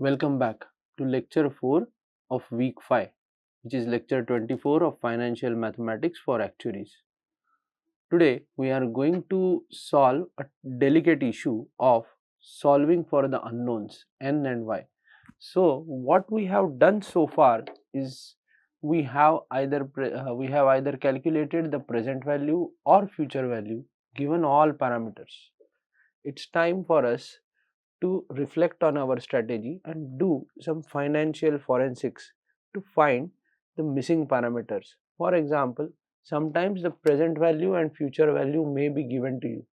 Welcome back to lecture 4 of week 5, which is lecture 24 of financial mathematics for actuaries. Today we are going to solve a delicate issue of solving for the unknowns n and y. So what we have done so far is we have either calculated the present value or future value given all parameters. It's time for us to reflect on our strategy and do some financial forensics to find the missing parameters. For example, sometimes the present value and future value may be given to you,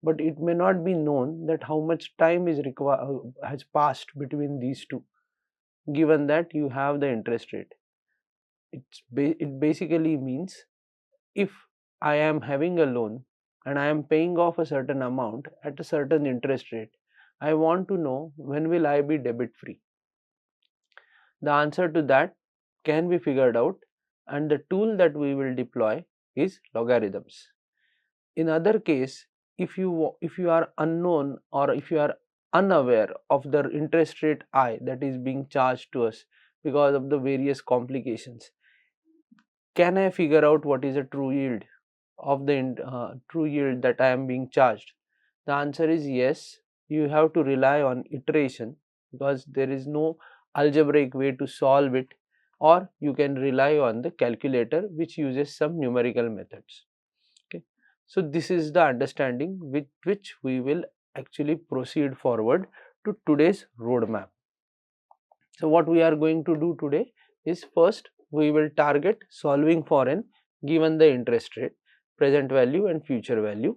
but it may not be known that how much time has passed between these two, given that you have the interest rate. It basically means if I am having a loan and I am paying off a certain amount at a certain interest rate, I want to know when will I be debt free. The answer to that can be figured out, and the tool that we will deploy is logarithms. In other case, if you are unknown or if you are unaware of the interest rate I that is being charged to us because of the various complications, can I figure out what is a true yield of the true yield that I am being charged? The answer is yes. You have to rely on iteration because there is no algebraic way to solve it, or you can rely on the calculator which uses some numerical methods. Okay. So this is the understanding with which we will actually proceed forward to today's roadmap. So what we are going to do today is, first we will target solving for n given the interest rate, present value and future value.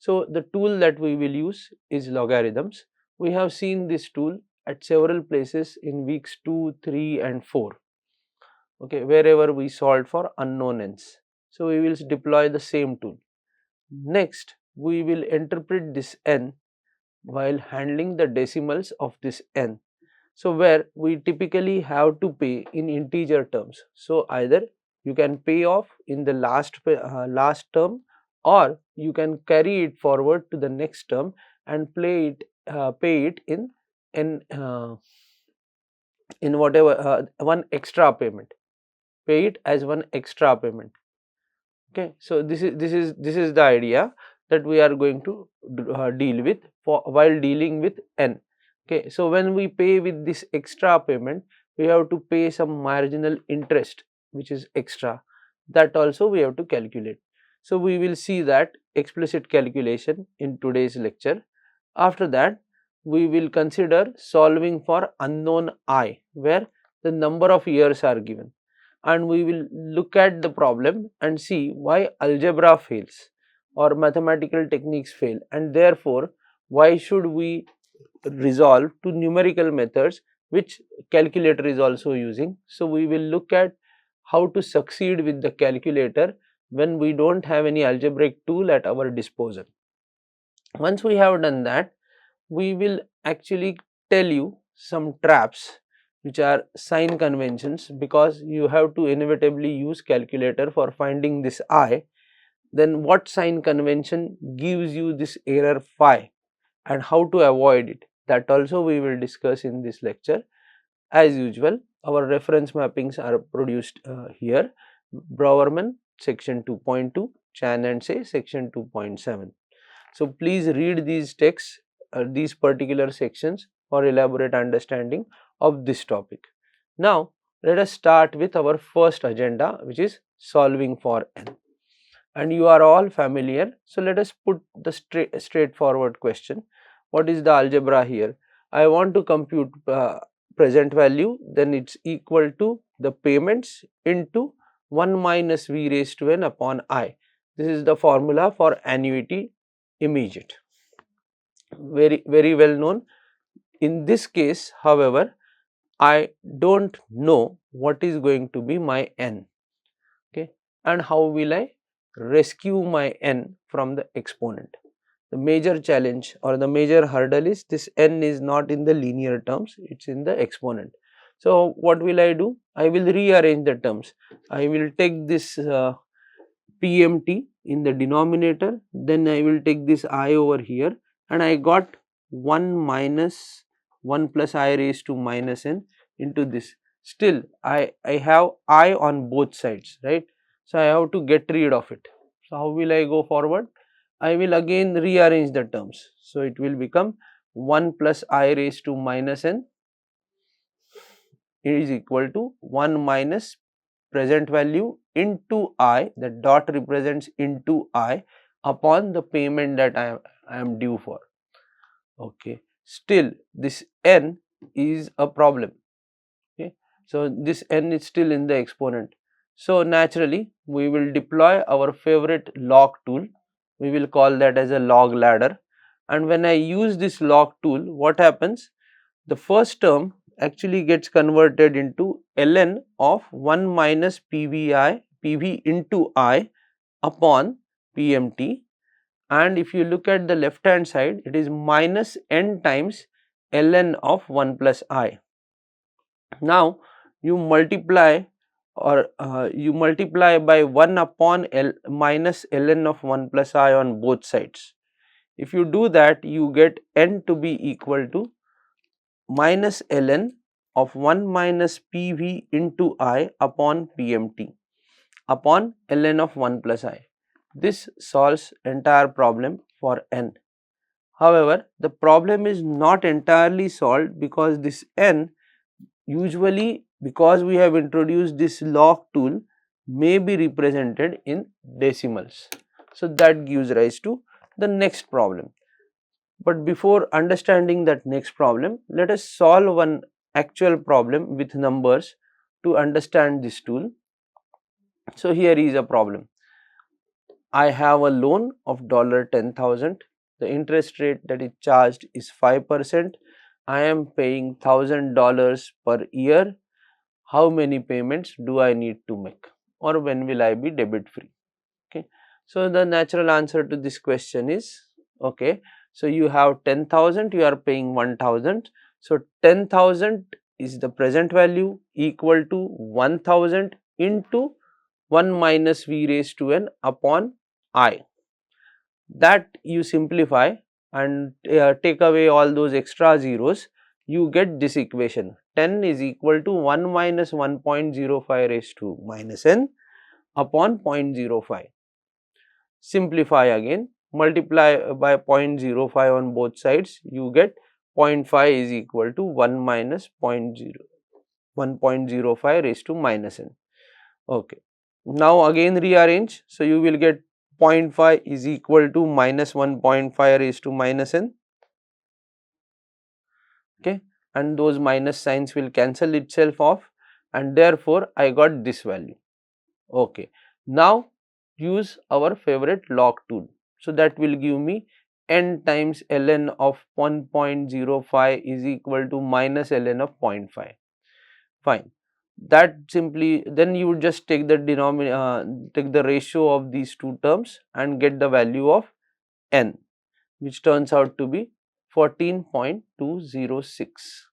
So the tool that we will use is logarithms. We have seen this tool at several places in weeks 2, 3 and 4, okay, wherever we solved for unknown n's. So we will deploy the same tool. Next we will interpret this n while handling the decimals of this n. So where we typically have to pay in integer terms. So either you can pay off in the last term, or you can carry it forward to the next term and pay it in whatever one extra payment. Pay it as one extra payment. Okay, so this is the idea that we are going to deal with for while dealing with n. Okay, so when we pay with this extra payment, we have to pay some marginal interest which is extra, that also we have to calculate. So we will see that explicit calculation in today's lecture. After that we will consider solving for unknown I, where the number of years are given, and we will look at the problem and see why algebra fails or mathematical techniques fail, and therefore why should we resolve to numerical methods which calculator is also using. So we will look at how to succeed with the calculator when we don't have any algebraic tool at our disposal. Once we have done that, we will actually tell you some traps which are sign conventions, because you have to inevitably use calculator for finding this I. Then what sign convention gives you this error phi and how to avoid it, that also we will discuss in this lecture. As usual, our reference mappings are produced here: Browerman section 2.2, Chan and Say section 2.7. So please read these texts, these particular sections for elaborate understanding of this topic. Now let us start with our first agenda, which is solving for n. And you are all familiar, so let us put the straightforward question. What is the algebra here? I want to compute present value, then it's equal to the payments into 1 minus v raised to n upon I. This is the formula for annuity immediate, very well known. In this case, however, I don't know what is going to be my n, okay, and how will I rescue my n from the exponent. The major challenge or the major hurdle is this n is not in the linear terms, it is in the exponent. So what will I do? I will rearrange the terms. I will take this PMT in the denominator, then I will take this I over here, and I got 1 minus 1 plus I raised to minus n into this. Still I have I on both sides, right? So I have to get rid of it. So how will I go forward? I will again rearrange the terms. So it will become 1 plus I raised to minus n is equal to 1 minus present value into I, the dot represents into I upon the payment that I am due for. Okay. Still this n is a problem. Okay. So this n is still in the exponent. So naturally we will deploy our favorite log tool. We will call that as a log ladder, and when I use this log tool, what happens? The first term actually gets converted into ln of 1 minus PV into I upon PMT, and if you look at the left hand side, it is minus n times ln of 1 plus I. Now you multiply you multiply by 1 upon L minus ln of 1 plus I on both sides. If you do that, you get n to be equal to minus ln of 1 minus PV into I upon PMT upon ln of 1 plus I. This solves entire problem for n. However, the problem is not entirely solved because this n usually, because we have introduced this log tool, may be represented in decimals. So that gives rise to the next problem. But before understanding that next problem, let us solve one actual problem with numbers to understand this tool. So here is a problem. I have a loan of $10,000. The interest rate that is charged is 5%. I am paying $1,000 per year. How many payments do I need to make, or when will I be debit free? Okay. So the natural answer to this question is, okay, so you have 10,000, you are paying 1,000. So 10,000 is the present value equal to 1,000 into 1 minus V raised to n upon I. That you simplify and take away all those extra zeros, you get this equation. 10 is equal to 1 minus 1.05 raised to minus n upon 0.05. Simplify again, multiply by 0.05 on both sides, you get 0.5 is equal to 1 minus 1.05 raised to minus n. Okay. Now again rearrange, so you will get 0.5 is equal to minus 1.5 raised to minus n. Okay, and those minus signs will cancel itself off, and therefore I got this value. Okay, now use our favorite log tool. So that will give me n times ln of 1.05 is equal to minus ln of 0.5. Fine. That simply, then you would just take the take the ratio of these two terms and get the value of n, which turns out to be 14.206.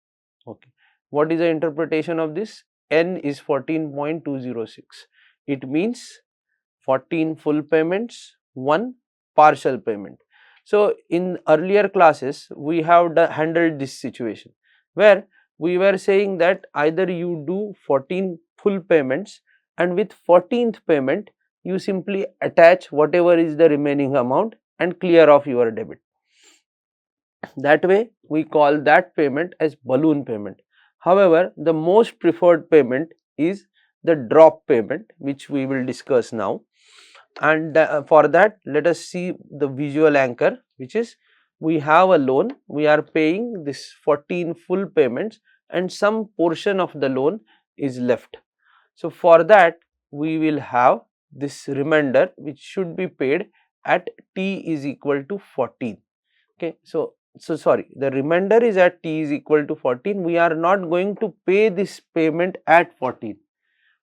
Okay. What is the interpretation of this? N is 14.206. It means 14 full payments, 1 partial payment. So in earlier classes, we have handled this situation where we were saying that either you do 14 full payments, and with 14th payment you simply attach whatever is the remaining amount and clear off your debit. That way we call that payment as balloon payment. However, the most preferred payment is the drop payment, which we will discuss now. And for that, let us see the visual anchor, which is, we have a loan, we are paying this 14 full payments and some portion of the loan is left. So for that we will have this remainder which should be paid at t is equal to 14. Okay, so sorry, the remainder is at t is equal to 14. We are not going to pay this payment at 14.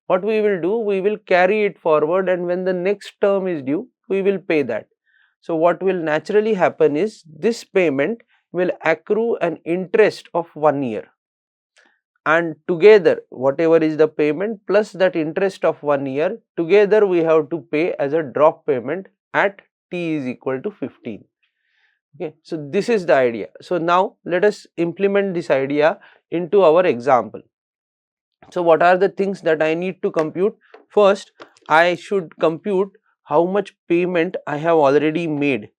What we will do, we will carry it forward, and when the next term is due, we will pay that. So what will naturally happen is, this payment will accrue an interest of 1 year, and together whatever is the payment plus that interest of 1 year, together we have to pay as a drop payment at t is equal to 15. Okay, so this is the idea. So now let us implement this idea into our example. So what are the things that I need to compute? First, I should compute how much payment I have already made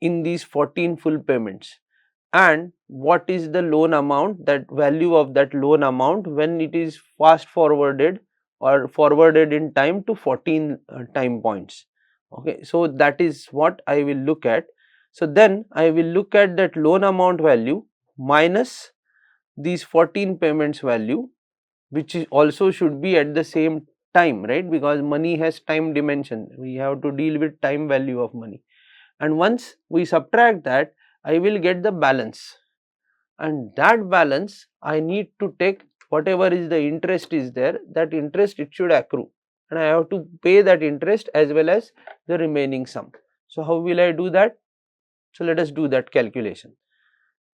in these 14 full payments, and what is the loan amount, that value of that loan amount when it is fast forwarded or forwarded in time to 14 time points. Okay, so that is what I will look at. So then I will look at that loan amount value minus these 14 payments value, which is also should be at the same time, right, because money has time dimension, we have to deal with time value of money. And once we subtract that, I will get the balance, and that balance I need to take whatever is the interest is there, that interest it should accrue, and I have to pay that interest as well as the remaining sum. So how will I do that? So let us do that calculation.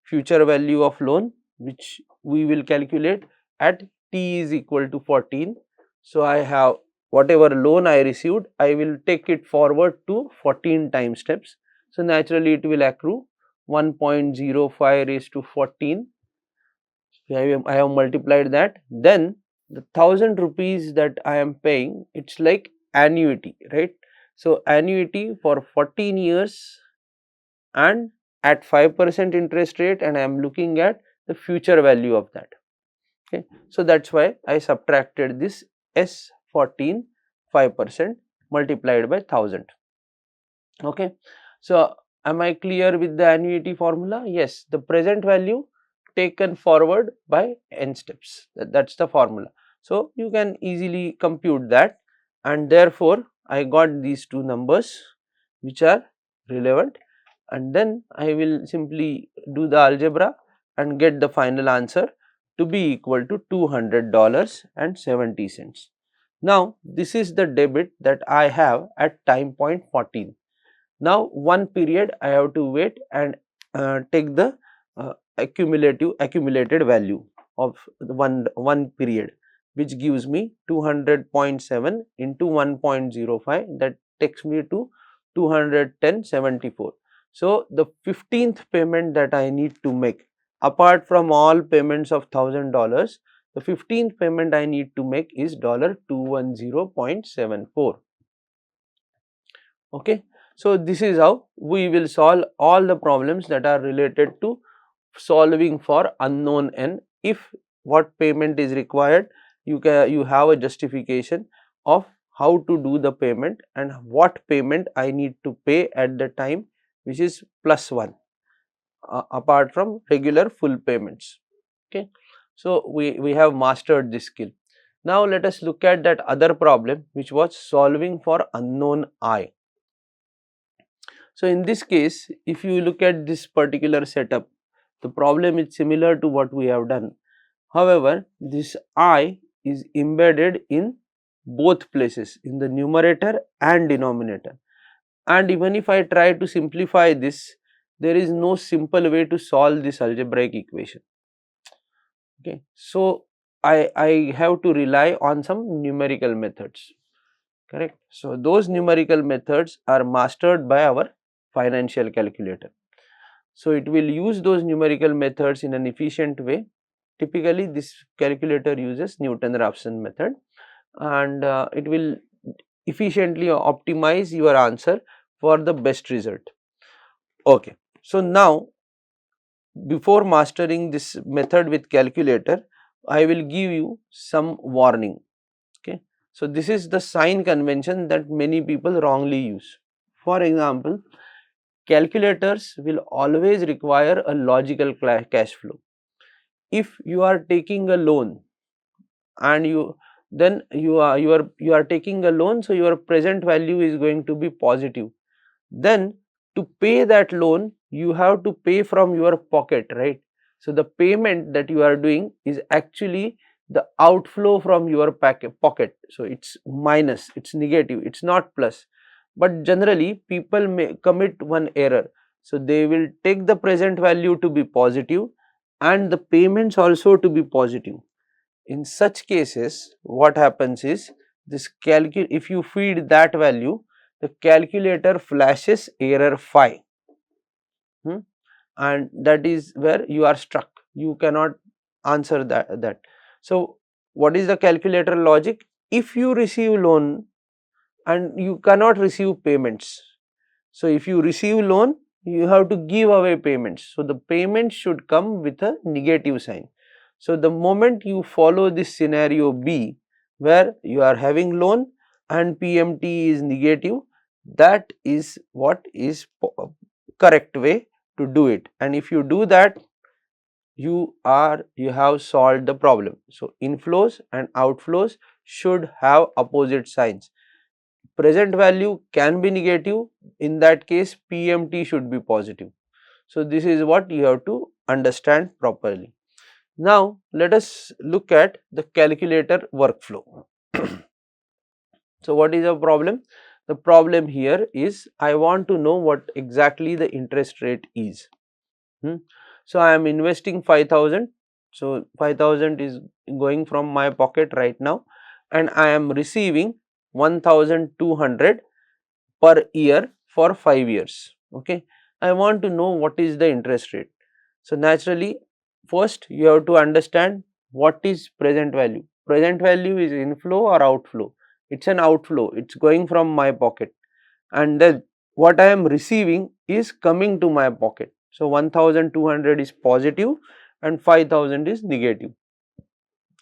Future value of loan, which we will calculate at t is equal to 14. So I have whatever loan I received, I will take it forward to 14 time steps. So naturally it will accrue 1.05 raised to 14. I have multiplied that. Then the 1000 rupees that I am paying, it's like annuity, right? So annuity for 14 years and at 5% interest rate, and I am looking at the future value of that. Okay. So that's why I subtracted this S14 5% multiplied by 1000. Okay. So am I clear with the annuity formula? Yes, the present value taken forward by n steps, that's the formula. So you can easily compute that, and therefore I got these two numbers which are relevant, and then I will simply do the algebra and get the final answer to be equal to $200.70. Now this is the debit that I have at time point 14. Now one period I have to wait and take the accumulated value of the one period, which gives me 200.7 into 1.05, that takes me to 210.74. So the 15th payment that I need to make, apart from all payments of $1000, the 15th payment I need to make is $210.74. Okay. So this is how we will solve all the problems that are related to solving for unknown n. If what payment is required, you have a justification of how to do the payment and what payment I need to pay at the time, which is plus 1 apart from regular full payments. Okay. So we have mastered this skill. Now let us look at that other problem, which was solving for unknown I. So in this case, if you look at this particular setup, the problem is similar to what we have done. However, this I is embedded in both places, in the numerator and denominator. And even if I try to simplify this, there is no simple way to solve this algebraic equation. Okay. So I have to rely on some numerical methods. Correct. So those numerical methods are mastered by our financial calculator. So it will use those numerical methods in an efficient way. Typically this calculator uses Newton-Raphson method, and it will efficiently optimize your answer for the best result. Okay. So now before mastering this method with calculator, I will give you some warning. Okay. So this is the sign convention that many people wrongly use. For example, calculators will always require a logical cash flow. If you are taking a loan and you are taking a loan, so your present value is going to be positive, then to pay that loan you have to pay from your pocket, right? So the payment that you are doing is actually the outflow from your pocket, so it's minus, it's negative, it's not plus. But generally people may commit one error, so they will take the present value to be positive and the payments also to be positive. In such cases what happens is, this if you feed that value, the calculator flashes error 5. hmm? And that is where you are stuck, you cannot answer that. So what is the calculator logic? If you receive loan and you cannot receive payments, so if you receive loan, you have to give away payments, so the payment should come with a negative sign. So the moment you follow this scenario B, where you are having loan and PMT is negative, that is what is correct way to do it, and if you do that, you have solved the problem. So inflows and outflows should have opposite signs. Present value can be negative, in that case PMT should be positive. So this is what you have to understand properly. Now let us look at the calculator workflow. So what is the problem? The problem here is I want to know what exactly the interest rate is. So I am investing 5,000. So 5,000 is going from my pocket right now, and I am receiving 1,200 per year for 5 years. Okay, I want to know what is the interest rate. So naturally, first you have to understand what is present value. Present value is inflow or outflow. It's an outflow. It's going from my pocket, and then what I am receiving is coming to my pocket. So 1,200 is positive and 5,000 is negative.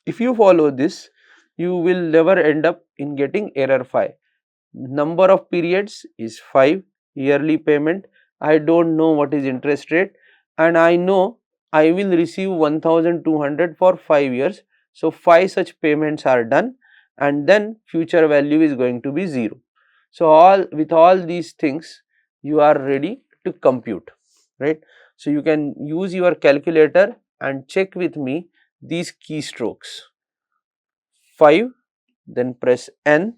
If you follow this, you will never end up in getting error 5. Number of periods is 5, yearly payment, I don't know what is interest rate, and I know I will receive 1,200 for 5 years. So 5 such payments are done, and then future value is going to be 0. So with all these things you are ready to compute, right? So you can use your calculator and check with me these keystrokes. 5, then press N,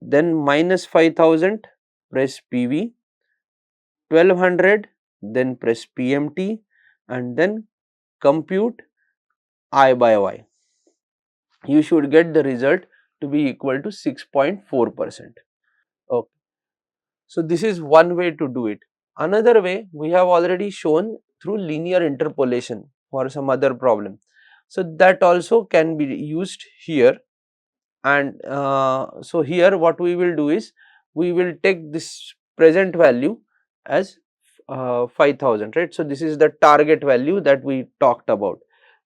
then minus 5,000, press PV, 1200, then press PMT, and then compute I by Y. You should get the result to be equal to 6.4%. Okay. So this is one way to do it. Another way we have already shown through linear interpolation for some other problem. So that also can be used here, and so here what we will do is we will take this present value as 5,000, right. So this is the target value that we talked about.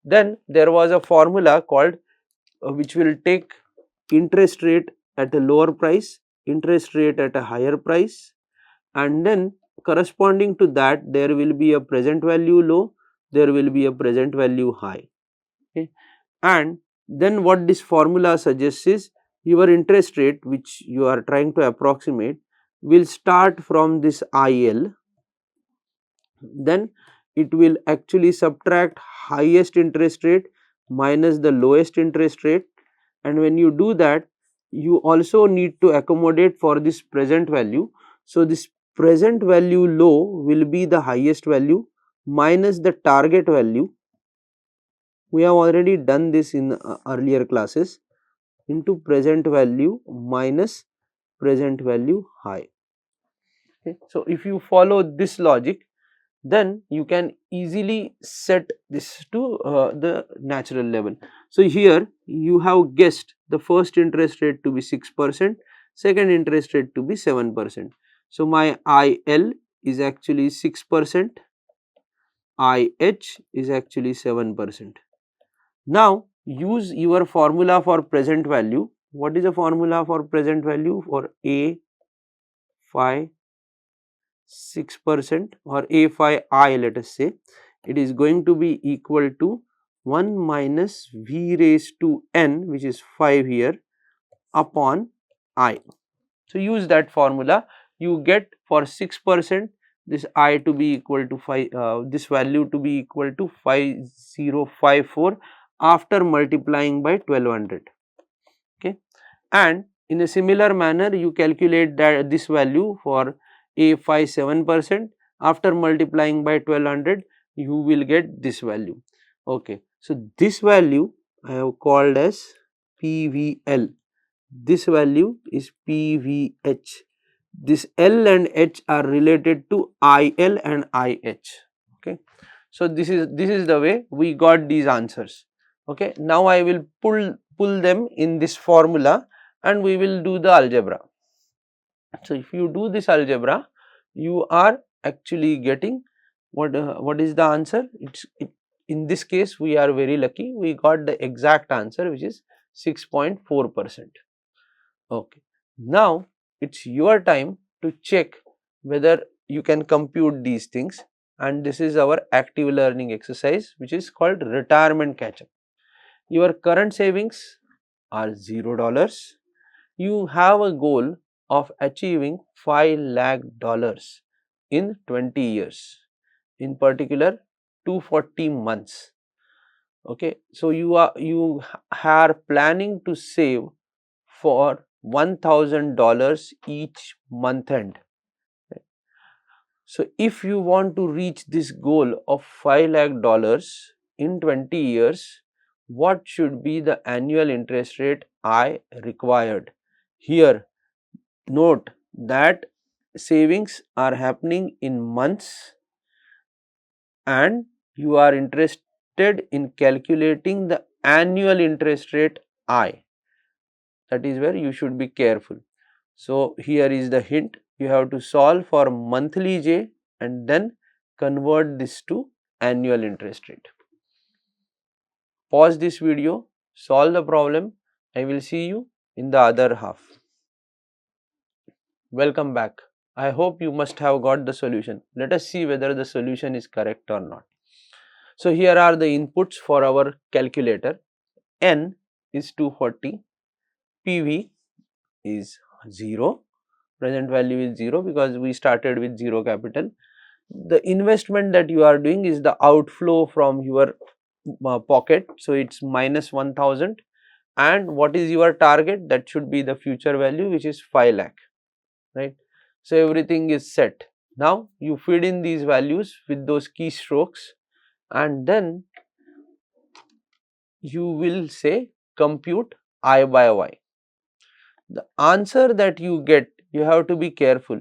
Then there was a formula called which will take interest rate at a lower price, interest rate at a higher price, and then corresponding to that there will be a present value low, there will be a present value high. Okay. And then what this formula suggests is your interest rate which you are trying to approximate will start from this IL, then it will actually subtract highest interest rate minus the lowest interest rate, and when you do that you also need to accommodate for this present value. So this present value low will be the highest value minus the target value. We have already done this in earlier classes, into present value minus present value high. Okay. So if you follow this logic, then you can easily set this to the natural level. So here you have guessed the first interest rate to be 6%, second interest rate to be 7%. So my IL is actually 6%, IH is actually 7%. Now use your formula for present value. What is the formula for present value for A phi 6% or A phi I, let us say, it is going to be equal to 1 minus V raised to N, which is 5 here, upon I. So use that formula, you get for 6% this I to be equal to 5, this value to be equal to 5054 after multiplying by 1200. Okay. And in a similar manner you calculate that this value for A phi 7%, after multiplying by 1200 you will get this value. Okay. So this value I have called as PVL, this value is PVH, this L and H are related to IL and IH. Okay. So this is the way we got these answers. Okay. Now I will pull them in this formula and we will do the algebra. So if you do this algebra, you are actually getting what is the answer? In this case we are very lucky, we got the exact answer, which is 6.4%. Okay. Now it's your time to check whether you can compute these things, and this is our active learning exercise, which is called retirement catch up. Your current savings are $0. You have a goal of achieving $5 lakh in 20 years, in particular 240 months. Okay, so you are planning to save for $1,000 each month end. So if you want to reach this goal of $5 lakh in 20 years, what should be the annual interest rate I required? Here note that savings are happening in months and you are interested in calculating the annual interest rate I. That is where you should be careful. So here is the hint, you have to solve for monthly J and then convert this to annual interest rate. Pause this video, solve the problem. I will see you in the other half. Welcome back. I hope you must have got the solution. Let us see whether the solution is correct or not. So here are the inputs for our calculator. N is 240, PV is 0, present value is 0 because we started with 0 capital. The investment that you are doing is the outflow from your pocket, so it's minus 1000, and what is your target? That should be the future value, which is 5 lakh, right? So everything is set. Now you feed in these values with those keystrokes and then you will say compute I by Y. The answer that you get, you have to be careful,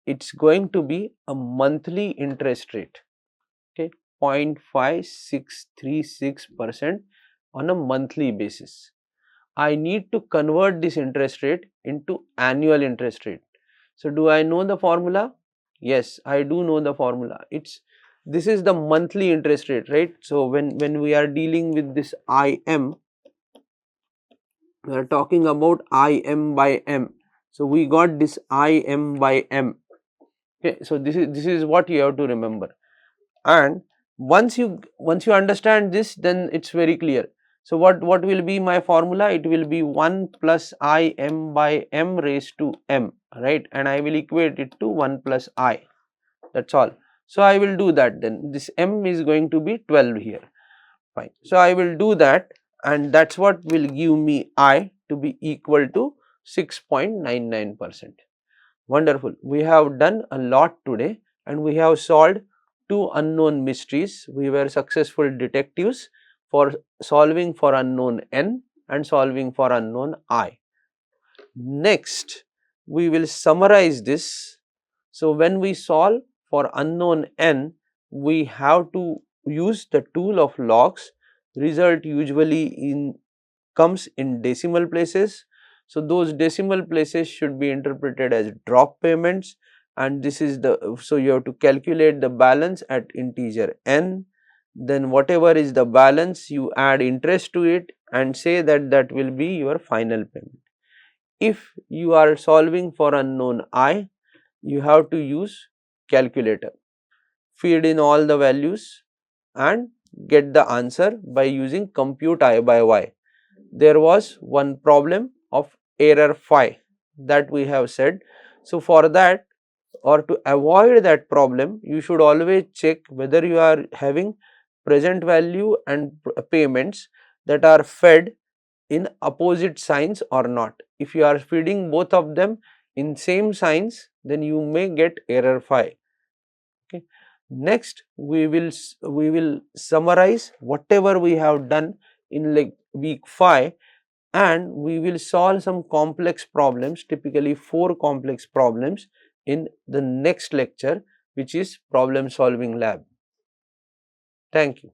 it's going to be a monthly interest rate, okay, 0.5636% on a monthly basis. I need to convert this interest rate into annual interest rate. So do I know the formula? Yes, I do know the formula. This is the monthly interest rate, right? So when we are dealing with this IM, we are talking about IM by M. So we got this IM by M. Okay, so this is what you have to remember. And once you understand this, then it's very clear. So what will be my formula? It will be 1 plus IM by M raised to M, right? And I will equate it to 1 plus I. That's all. So I will do that then. This M is going to be 12 here. Fine. So I will do that, and that's what will give me I to be equal to 6.99%. Wonderful. We have done a lot today and we have solved two unknown mysteries. We were successful detectives for solving for unknown N and solving for unknown I. Next, we will summarize this. So when we solve for unknown N, we have to use the tool of logs. Result usually comes in decimal places. So those decimal places should be interpreted as drop payments, and this is so you have to calculate the balance at integer n, then whatever is the balance you add interest to it and say that will be your final payment. If you are solving for unknown I, you have to use calculator, feed in all the values and get the answer by using compute I by Y. There was one problem of error phi that we have said. So for that, or to avoid that problem, you should always check whether you are having present value and payments that are fed in opposite signs or not. If you are feeding both of them in same signs, then you may get error phi. Okay. Next, we will summarize whatever we have done in like week 5 and we will solve some complex problems, typically 4 complex problems in the next lecture, which is problem solving lab. Thank you.